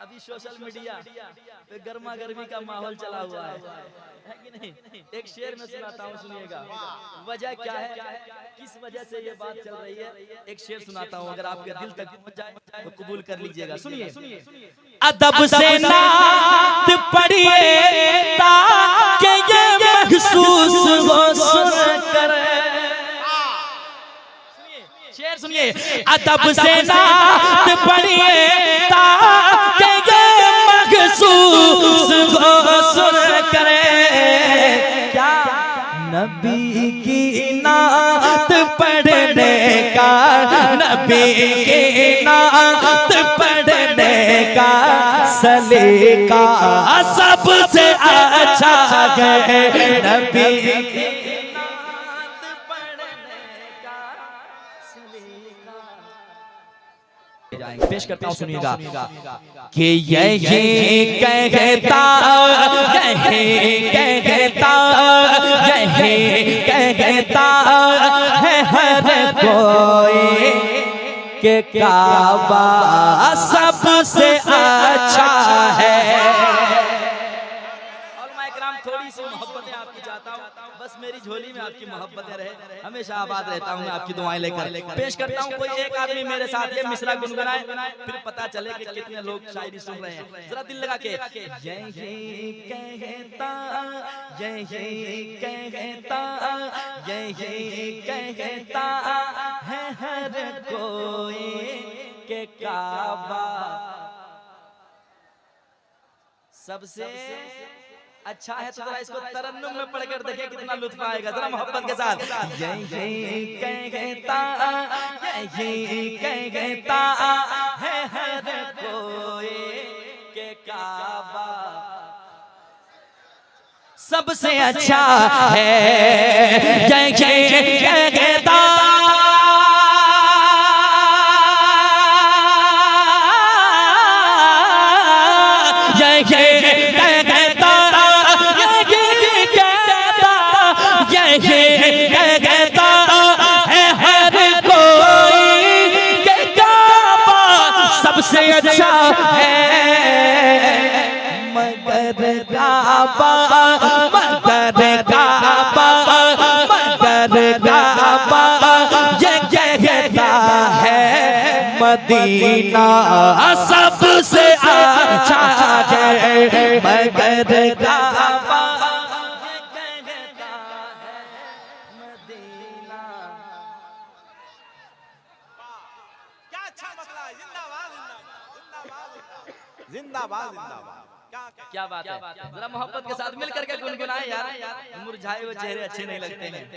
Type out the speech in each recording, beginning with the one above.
अभी social media पे गर्मा गर्मी का माहौल चला हुआ है कि नहीं? एक शेर में सुनाता हूँ, सुनिएगा। वजह क्या है, किस वजह से ये बात चल रही है, एक शेर सुनाता हूँ, अगर आपके दिल तक पहुंच जाए तो कबूल कर लीजिएगा। सुनिए। अदब से नात पढ़िए ताकि ये महसूस हो सुनकर। शेर सुनिए। अदब से नात पढ़िए ताकि ये महसूस हो सुनकर। क्या नबी की नात पढ़ने का, नबी की नात पढ़ने का सलीका सबसे अच्छा है। नबी की नात पढ़ने का सलीका। पेश करता हूँ, सुनिएगा कि यही कहता है हर कोई के काबा सबसे अच्छा है। थोड़ी सी मोहब्बतें आपकी चाहता हूँ, बस मेरी झोली में आपकी मोहब्बतें रहे, हमेशा आबाद रहता हूँ मैं आपकी दुआएं लेकर। पेश करता हूँ, कोई एक आदमी मेरे साथ ये मिसरा गुनगुनाए, फिर पता चले कि कितने लोग शायरी सुन रहे हैं। जरा दिल लगा के। यही कहता है हर कोई के काबा सबसे अच्छा है। तो जरा इसको तरन्नुम में पढ़कर देखिए कितना लुत्फ आएगा, जरा मोहब्बत के साथ। यही कहता है हर कोई के काबा सबसे अच्छा है। यही कहता सबसे अच्छा है। मगर काबा ये कहता है मदीना सबसे अच्छा है। मगर काबा ये कहता है मदीना। क्या अच्छा मसला है। जिंदाबाद जिंदाबाद जिंदाबाद। क्या बात है, जरा मोहब्बत के साथ मिल करके गुनगुनाए यार। मुरझाए हुए चेहरे अच्छे नहीं लगते हैं,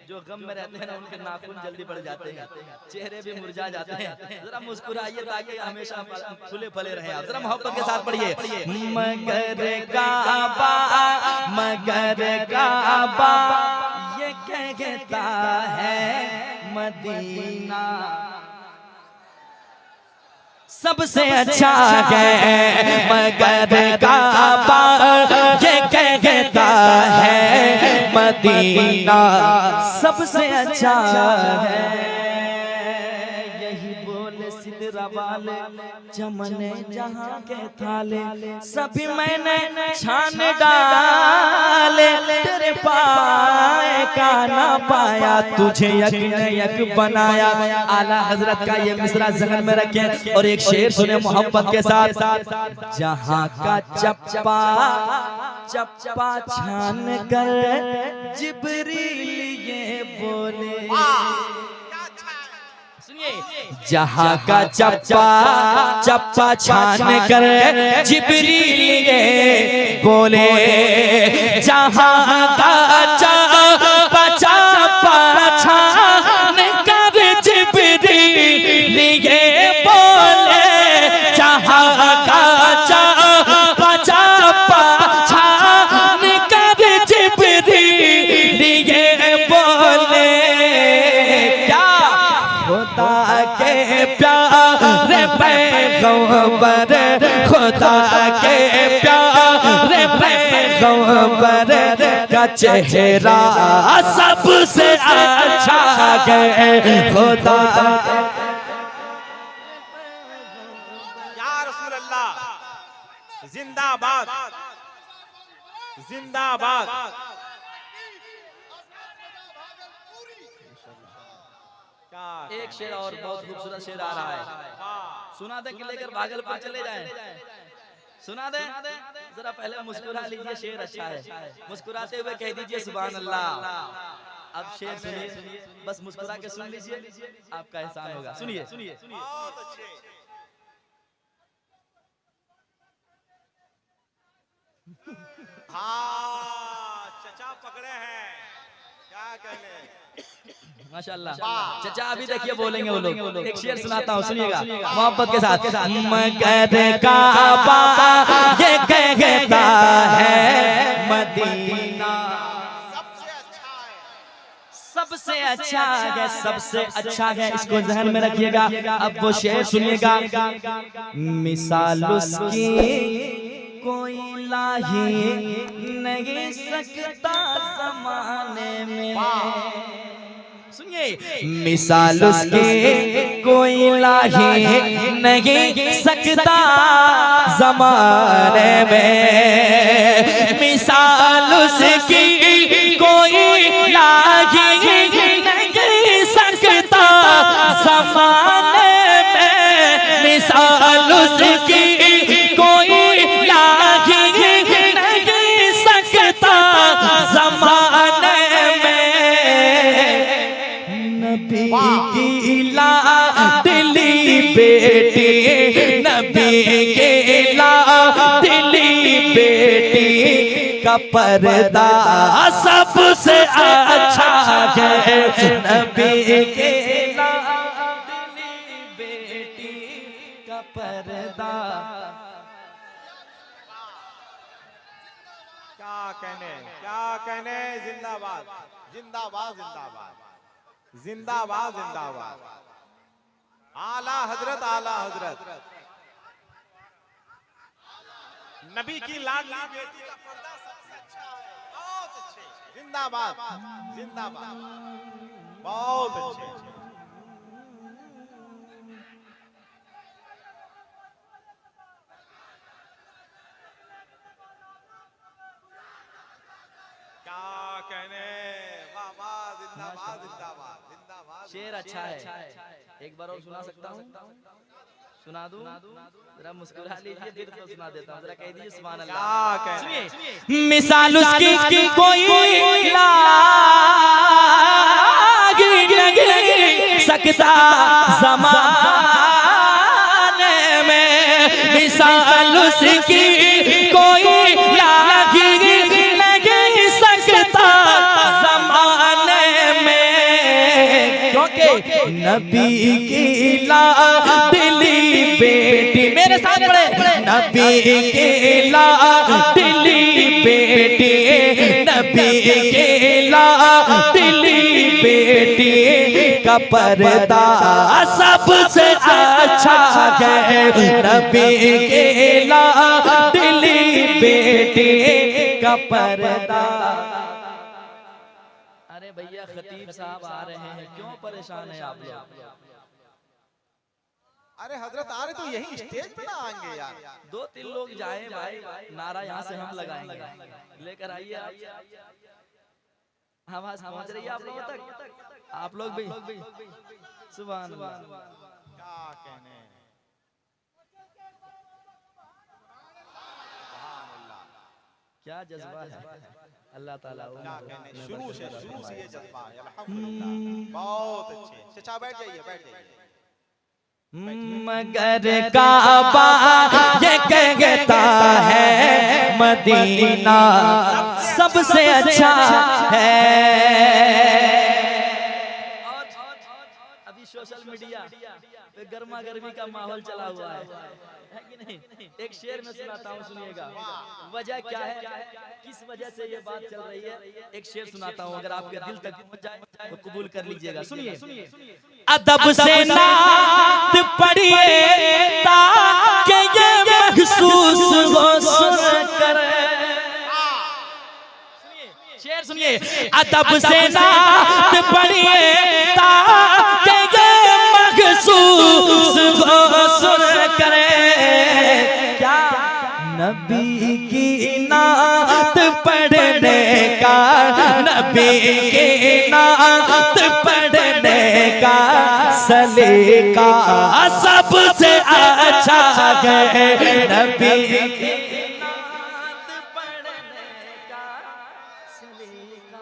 जो गम में रहते हैं ना उनके नाखून जल्दी बढ़ जाते हैं, चेहरे भी मुरझा जाते हैं। जरा मुस्कुराइए ताकि हमेशा फूले फले रहे आप। जरा मोहब्बत के साथ पढ़िए। मगर काबा ये कहता है मदीना सबसे अच्छा है। मगर काबा ये कहता है मदीना सबसे अच्छा है। यही बोले सिदरा वाले चमने जहाँ के थाले, सभी मैंने छान डाले, तेरे पाए का ना पाया, तुझे यक न यक बनाया। आला हजरत का ये मिसरा जहन में रखें और एक शेर सुने मोहब्बत के साथ। जहाँ का चप्पा छान कर जिब्रील ये बोले। जहाँ का चप्पा छान कर जिब्रील ये बोले। जहाँ का चप्पा छान कर जिब्रील ये बोले। जहाँ का चप्पा छान कर जिब्रील ये बोले। क्या खुदा के प्यारे पैगंबर, खुदा के प्यारे पैगंबर का चेहरा सबसे अच्छा है। खुदा या रसूल अल्लाह जिंदाबाद जिंदाबाद। एक शेर और बहुत खूबसूरत शेर आ रहा है, सुना दे कि लेकर भागलपुर चले जाएं। सुना दे जरा, पहले मुस्कुरा लीजिए, शेर अच्छा है, मुस्कुराते हुए कह दीजिए सुभान अल्लाह। अब शेर सुनिए, बस मुस्कुरा के सुन लीजिए, आपका एहसान होगा। सुनिए सुनिए। बहुत अच्छे। हाँ चचा पकड़े हैं, क्या कहने। माशाल्लाह। चचा अभी देखिए बोलेंगे वो लोग। एक शेर सुनाता हूँ, सुनिएगा मोहब्बत के साथ। मगर काबा ये कहता है मदीना सबसे अच्छा है, सबसे अच्छा है, इसको जहन में रखिएगा। अब वो शेर सुनिएगा। मिसाल उसकी कोई लाही नहीं सकता ज़माने में। सुनिए, मिसाल उसकी कोई लाही नहीं सकता ज़माने में। मिसाल उसकी कोई लाही नहीं सकता ज़माने में। मिसाल उसकी कोई लाही नहीं सकता ज़माने में। नबी की लाडली बेटी, नबी की लाडली बेटी का पर्दा सबसे अच्छा है। नबी के लाडली बेटी का पर्दा। क्या कहने, क्या कहने। जिंदाबाद जिंदाबाद जिंदाबाद जिंदाबाद जिंदाबाद। आला हजरत, आला हजरत। नबी की लाडली बेटी का पर्दा सबसे अच्छा है। बहुत अच्छे, जिंदाबाद जिंदाबाद, बहुत अच्छे। क्या कहने, वाह वाह, जिंदाबाद जिंदाबाद जिंदाबाद। शेर अच्छा है, एक बार और सुना सकता हूँ? सुना दूं? जरा मुस्कुरा लीजिए, फिर तो सुना देता हूँ। जरा कह दीजिए सुभान अल्लाह। सुनिए, मिसाल उसकी कोई लागी नहीं सकता ज़माने में। मिसाल उसकी कोई लागी नहीं सकता ज़माने में। क्योंकि नबी की लाडली बेटी, मेरे साथ पढ़े, नबी की लाडली बेटी, नबी की लाडली बेटी का पर्दा सबसे अच्छा है। नबी की लाडली बेटी का पर्दा। अरे भैया खतीब साहब आ रहे हैं, क्यों परेशान है आप लोग? अरे हजरत आ रहे तो यही स्टेज पे ना आएंगे यार। 2-3 लोग जाए भाई, नारा यहाँ से हम लगाएंगे। लेकर आइए आप, आवाज पहुंच रही है आप लोगों तक? आप लोग भी सुभान अल्लाह। क्या कहने, क्या जज्बा है, अल्लाह ताला। क्या कहने। शुरू से ये जज्बा है, अल्हम्दुलिल्लाह। बहुत अच्छे। चचा बैठ जाइए, बैठ जाइए। मगर काबा ये कहता है मदीना सबसे अच्छा है। अभी सोशल मीडिया पे गर्मा गर्मी का माहौल चला हुआ है कि नहीं? एक शेर में सुनाता हूँ, सुनिएगा। वजह क्या है, किस वजह से ये बात चल रही है, एक शेर सुनाता हूँ, अगर आपके दिल तक पहुंच जाए तो कबूल कर लीजिएगा। सुनिए, अदब से नात पढ़िए ताकि ये महसूस हो सुनकर। शेर सुनिए, अदब से नात पढ़िए ताकि ये महसूस हो सुनकर। क्या नबी की नात पढ़ने का, नबी की नात पढ़ने का सलीका सबसे अच्छा है। नबी की नात पढ़ने का सलीका।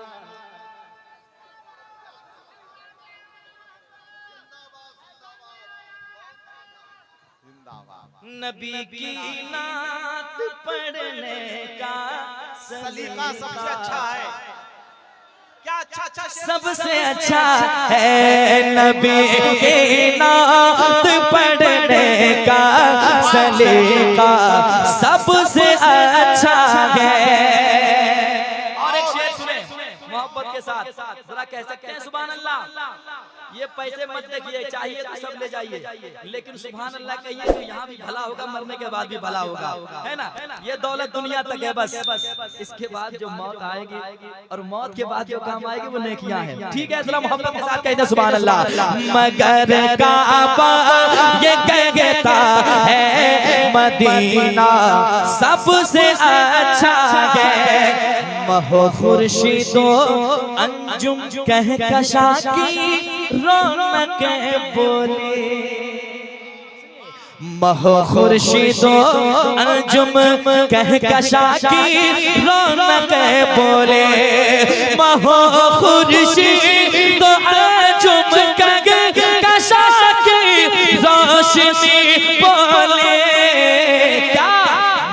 नबी की नात पढ़ने का सलीका सबसे अच्छा है। क्या अच्छा अच्छा सबसे अच्छा है नबी की नात पढ़ने का सलीका सबसे अच्छा है। और एक शेर सुने मोहब्बत के साथ, जरा कह सकते हैं सुभान अल्लाह। ये पैसे मत देखिए, चाहिए तो सब ले जाइए, लेकिन सुभान अल्लाह कहिए तो यहाँ भी भला होगा, मरने के बाद भी भला होगा, है ना। ये दौलत दुनिया तक है बस, इसके बाद जो मौत आएगी और मौत के बाद जो काम आएगी वो नेकियां हैं। ठीक है, जरा मोहब्बत के साथ कहते हैं सुभान अल्लाह। मगर काबा ये कहता है मदीना सबसे अच्छा है। महो खुर्शीदो अंजुम कह कशा की रौनक बोले, महो खुर्शीदो अंजुम कह कशा की रौनक बोले, महो खुर्शीदो अंजुम कह कशा की रोशनी बोले। क्या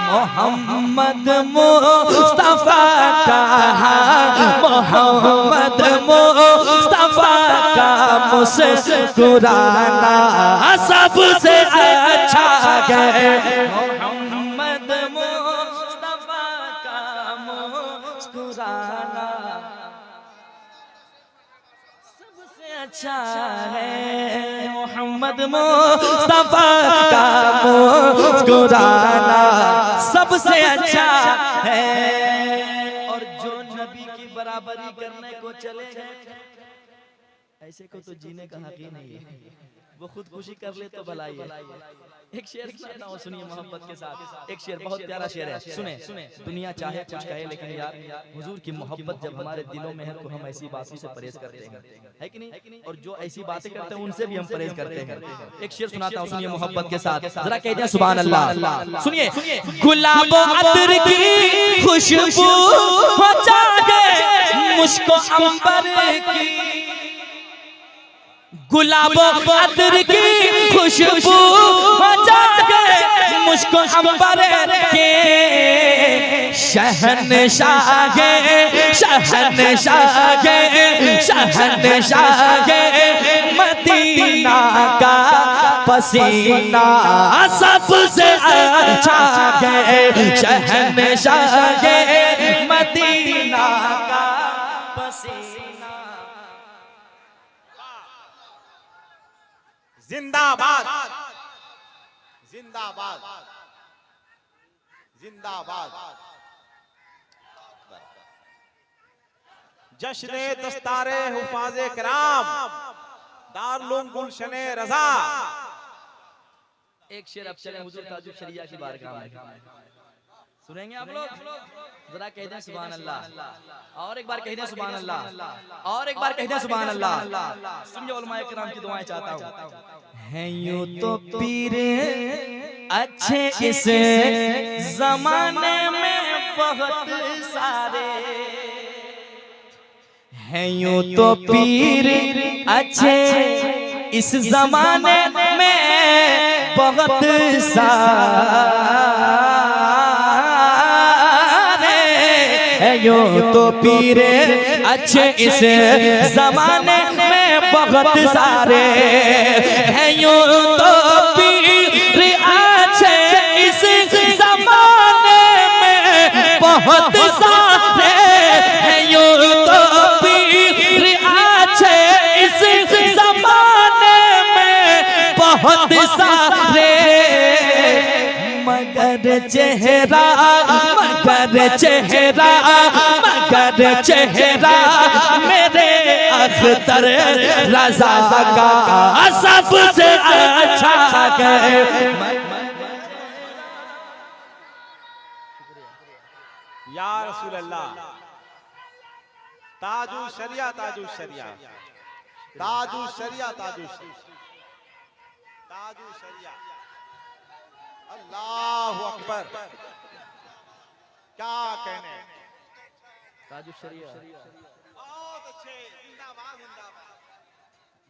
मोहम्मद मुस्तफा का, मोहम्मद मुस्तफा का मुस्कुराना सबसे अच्छा है। मोहम्मद मुस्तफा का मुस्कुराना सबसे अच्छा है। मोहम्मद मुस्तफा का मुस्कुराना सबसे अच्छा है। और जो नबी की बराबरी करने को चले गए, ऐसे को तो जीने का हक ही नहीं है। वो खुदकुशी कर ले तो भलाई है। एक शेर सुनाता हूँ, सुनिए मोहब्बत के साथ। एक शेर बहुत प्यारा शेर है, सुने। दुनिया चाहे कुछ कहे, लेकिन यार हुजूर की मोहब्बत जब हमारे दिलों में है तो हम ऐसी बातों से परहेज करते हैं, है कि नहीं। और जो ऐसी बातें करते हैं उनसे भी हम परहेज करते हैं। एक शेर सुनाता हूँ, सुनिए मोहब्बत के साथ, जरा कहते हैं सुभान अल्लाह। सुनिए, गुलाब अतर की खुशबू हो जाए मुझको अंबर की, गुलाब अतर की खुशबू हो जाए मुझको अंबर के। शहनशाह शहनशाह शहनशाह मदीना का पसीना सबसे अच्छा है। शहनशाह मदीना का पसीना। जिंदाबाद जिंदाबाद जिंदाबाद। जश्न दस्तारे हुफाज़े किराम दारुल गुलशने रज़ा। एक शेर अब चले हुजूर ताजुल शरिया की बारगाह में, सुनेंगे आप लोग, जरा कह दें सुभान अल्लाह। और एक बार कह दें सुभान अल्लाह। और एक बार कह दें सुभान अल्लाह। सुनिए उलमाए किराम की दुआएं चाहता हूँ। हैं यूं तो पीर अच्छे इस जमाने में बहुत सारे, हैं यूं तो पीर अच्छे इस जमाने में बहुत सारे, यूं तो पीर अच्छे इस जमाने में बहुत सारे, हैं यूं तो पीर अच्छे इस जमाने में बहुत सारे, हैं यूं तो पीर अच्छे इस जमाने में बहुत सारे। मगर चेहरा मगर चेहरा मगर चेहरा मेरे अख्तर रज़ा का सबसे अच्छा है। या रसूल अल्लाह। ताजु शरिया, ताजु शरिया, ताजु शरिया, ताजु ताजु शरिया। अल्लाह अकबर, क्या कहने। ताजु शरिया बहुत अच्छे, जिंदाबाद जिंदाबाद।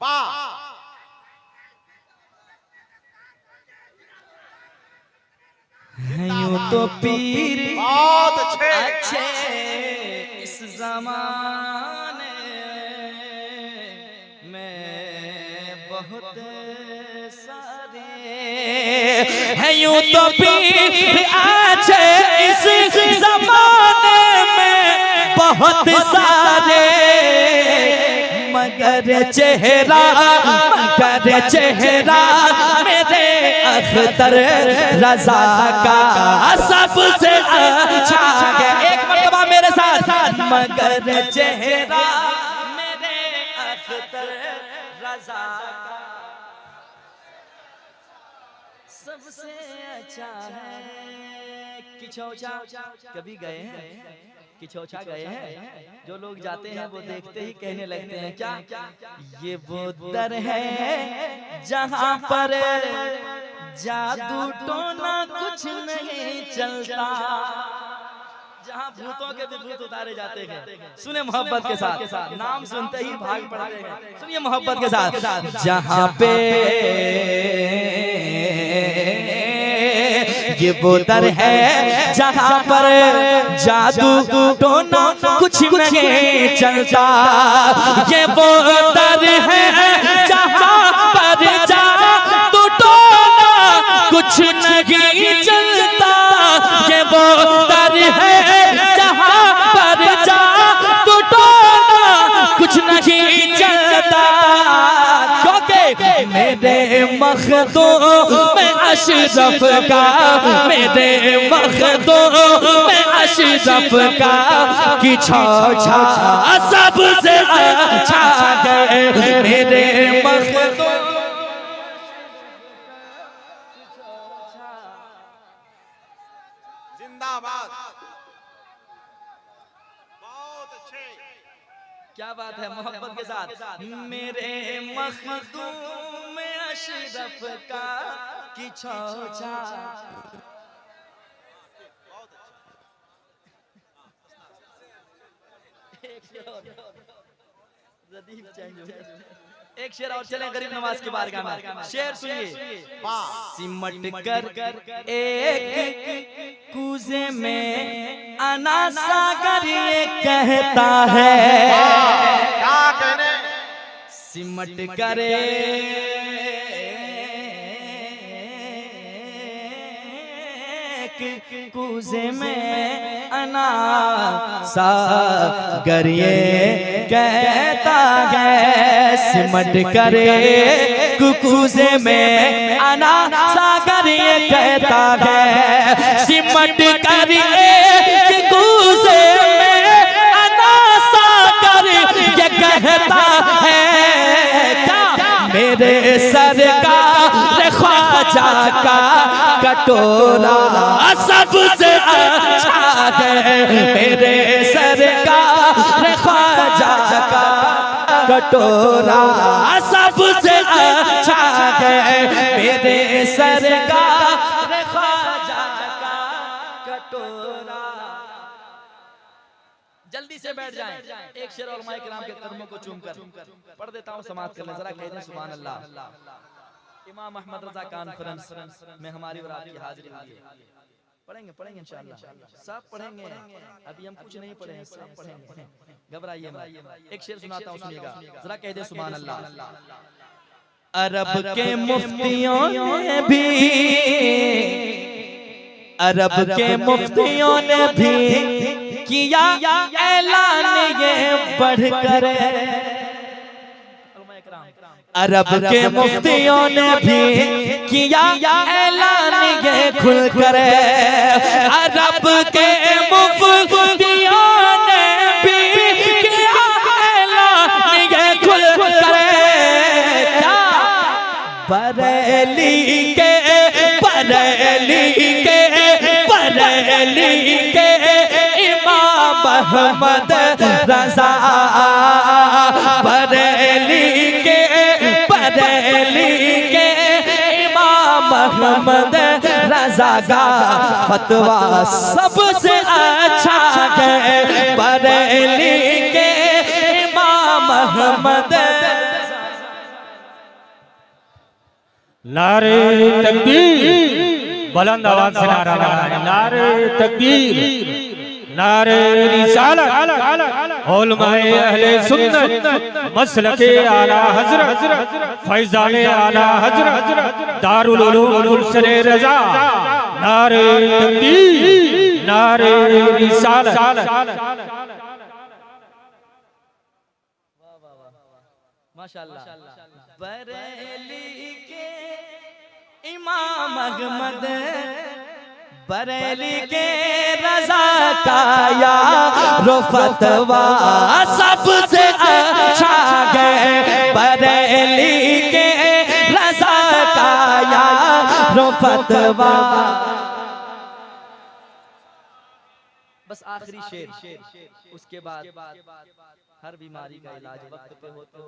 वाह, यूं तो पीर बहुत अच्छे। अच्छे इस जमाने में बहुत सारे हैं, यूं तो पीर अच्छे इस जमाने में बहुत सारे, मगर चेहरा मेरे अख्तर रजा का सबसे अच्छा है। एक मर्तबा मेरे साथ, मगर चेहरा मेरे अख्तर रजा का सबसे अच्छा है। किछौछा कभी गए हैं? किछौछा गए हैं? जो लोग जाते हैं वो देखते ही कहने लगते हैं क्या ये वो दर है जहाँ पर जादू टोना कुछ नहीं चलता, जहाँ भूतों के भी भूत उतारे जाते हैं। सुने मोहब्बत के साथ, नाम सुनते ही भाग पड़ते हैं। सुनिए मोहब्बत के साथ, जहाँ पे ये वो दर है जहाँ पर जादू टोना कुछ नहीं चलता, ये वो दर है जहाँ पर जादू टोना कुछ नहीं चलता, ये वो दर है जहाँ पर जादू टोना कुछ नहीं चलता। मेरे मखदूम में अशरफ का, मेरे मखदूम में अशरफ का कि छौछा सबसे अच्छा है। मेरे मखदूम जिंदाबाद, बहुत अच्छे। क्या बात है मोहब्बत के साथ। मेरे मखदूम में अशरफ का कि छौछा। एक शेर और चलें गरीब नवाज की बारगाह में। शेर सुनिए। सिमट कर एक कूजे में अना सागर ये कहता है, क्या कहने। सिमट करे कूजे में अना सागर ये कहता है, सिमट करे कुकूजे में अना सागर ये कहता है, सिमट करे कुकूजे में अना सागर ये कहता है। मेरे सरकार ख्वाजा का कटोरा सबसे अच्छा है, मेरे सरकार ख्वाजा का कटोरा सबसे अच्छा है, मेरे सरकार ख्वाजा का कटोरा। जल्दी से बैठ जाएं। एक शेर और उलमाए किराम के कदमों को चूम कर पढ़ देता हूँ, समाप्त कर ले। जरा कह दें सुभान अल्लाह। इमाम अहमद रजा कॉन्फ्रेंस में हमारी और आपकी हाजिरी हुई है। पढ़ेंगे इंशाअल्लाह, सब पढ़ेंगे। अभी हम कुछ नहीं पढ़े हैं, सब पढ़ेंगे, घबराइए मत। एक शेर सुनाता हूँ, सुनिएगा। जरा कह दे सुभान अल्लाह। अरब के मुफ्तियों ने भी, अरब के मुफ्तियों ने भी किया ऐलान ये बढ़कर, अरब के मुफ्तियों ने भी किया ऐलान ये खुलकर, अरब के मुफ्तियों ने भी किया ऐलान ये खुलकर। बरेली के बरेली के बरेली के महमद रजा बरेली के इमाम महमद रजा का फतवा सबसे अच्छा है। बरेली के इमाम महमद नारे तकबीर, बुलंद आवाज से नारा लगाएं। नारे तकबीर, नारे रिसालत, उलमाए अहले सुन्नत, मसलके आला हजरत, फैजाने आला हजरत, दारुल उलूम गुलशन रजा। नारे तकबीर, नारे रिसालत। माशाअल्लाह। बरेली के इमाम अहमद, बरेली के रजा का यारो फतवा सबसे अच्छा है। बरेली के रजा का यारो फतवा। बस आखिरी शेर, उसके बाद हर बीमारी का इलाज वक्त पे हो तो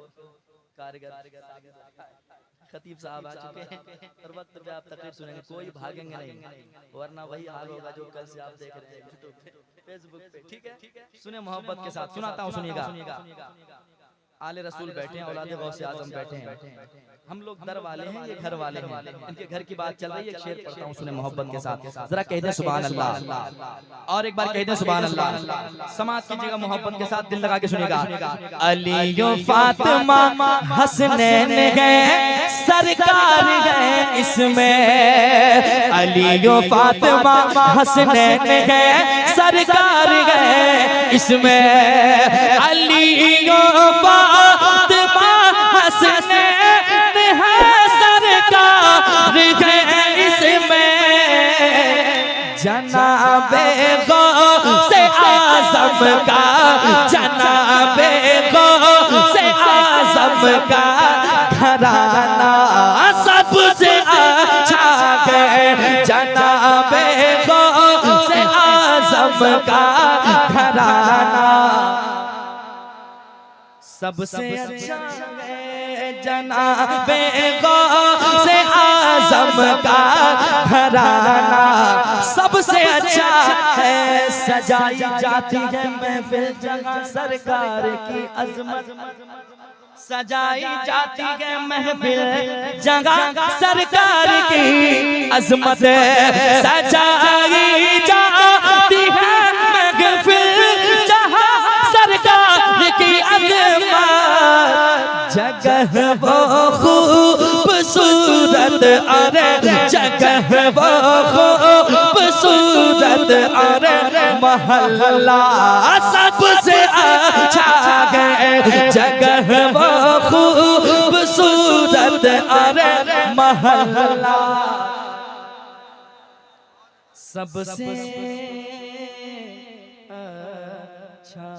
कारगर। खतीब साहब आ चुके हैं और वक्त पे आप तकरीर सुनेंगे, कोई भागेंगे नहीं, वरना वही हाल होगा जो कल से आप देख रहे हैं यूट्यूब पे, फेसबुक पे। ठीक है, सुने मोहब्बत के साथ सुनाता हूँ, सुनिएगा। आले रसूल बैठे हैं, औलादे गौसे आजम बैठे हैं, हम लोग दर वाले हैं, ये घर वाले हैं, इनके घर की बात चल रही है। एक शेर पढ़ता हूँ, सुने मोहब्बत के साथ, जरा कह दे सुभान अल्लाह, और एक बार कह दे सुभान अल्लाह। समाज कीजिएगा मोहब्बत के साथ, दिल लगा के सुनिएगा। अली फातिमा हसनैन है, सरकार है इसमें। अली फातिमा हसनैन है, सरकार है इसमें। अली फातिमा हसनैन है, सरकार है इसमें। जनाबे गौसे आज़म का, जनाबे गौसे आज़म का घराना सबसे अच्छा है। जनाबे गौसे आज़म का घराना सबसे अच्छा है। जनाबे गौसे आज़म का घराना सबसे अच्छा है। सजाई जाती है महफिल जहाँ सरकार की अज़मत, सजाई जाती है महफिल जहाँ सरकार की अज़मत। सजाई जाती है महफिल जहाँ सरकार की अज़मत। जगह वो खूबसूरत, अरे जगह वो खूबसूरत, अरे महल्ला सबसे अच्छा है। जगह वो खूबसूरत, अरे महल्ला सबसे अच्छा